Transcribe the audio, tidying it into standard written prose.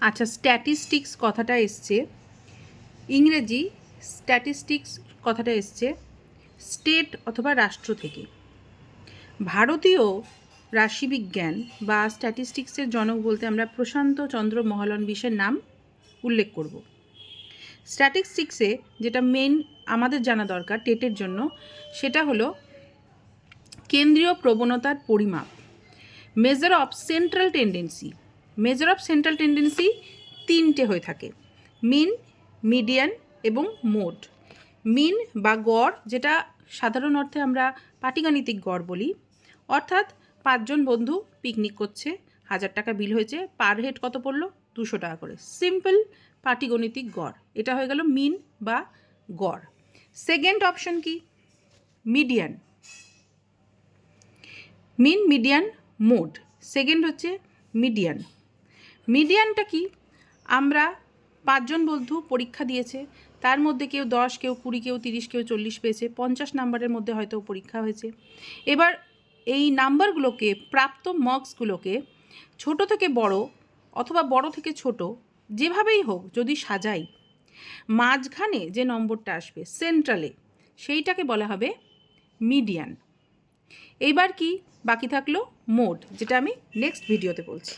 আচ্ছা, স্ট্যাটিস্টিক্স কথাটা এসছে ইংরেজি, স্ট্যাটিস্টিক্স কথাটা এসছে স্টেট অথবা রাষ্ট্র থেকে। ভারতীয় রাশিবিজ্ঞান বা স্ট্যাটিস্টিক্সের জনক বলতে আমরা প্রশান্ত চন্দ্র মহলানবিশের নাম উল্লেখ করব। স্ট্যাটিস্টিক্সে যেটা মেন আমাদের জানা দরকার টেটের জন্য, সেটা হলো কেন্দ্রীয় প্রবণতার পরিমাপ, measure of central tendency. Measure of central tendency তিনটে হয়ে থাকে, মিন, মিডিয়ান এবং মোড। মিন বা গড়, যেটা সাধারণ অর্থে আমরা পাটিগাণিতিক গড় বলি, অর্থাৎ 5 জন বন্ধু পিকনিক করছে, 1000 টাকা বিল হয়েছে, পার হেড কত পড়লো? 200 টাকা করে। সিম্পল পাটিগণিতিক গড়, এটা হয়ে গেল মিন বা গড়। সেকেন্ড অপশন কি? মিডিয়ান। মিন, মিডিয়ান, মোড। সেকেন্ড হচ্ছে মিডিয়ান। মিডিয়ানটা কি? আমরা 5 জন বন্ধু পরীক্ষা দিয়েছে, তার মধ্যে কেউ 10, কেউ 20, কেউ 30, কেউ 40 পেয়েছে, 50 নাম্বারের মধ্যে হয়তো পরীক্ষা হয়েছে। এবার এই নাম্বারগুলোকে, প্রাপ্ত মার্কসগুলোকে ছোট থেকে বড় অথবা বড় থেকে ছোট, যেভাবেই হোক যদি সাজাই, মাঝখানে যে নম্বরটা আসবে সেন্ট্রালে, সেইটাকে বলা হবে মিডিয়ান। এইবার কি বাকি থাকলো? মোড, যেটা আমি নেক্সট ভিডিওতে বলছি।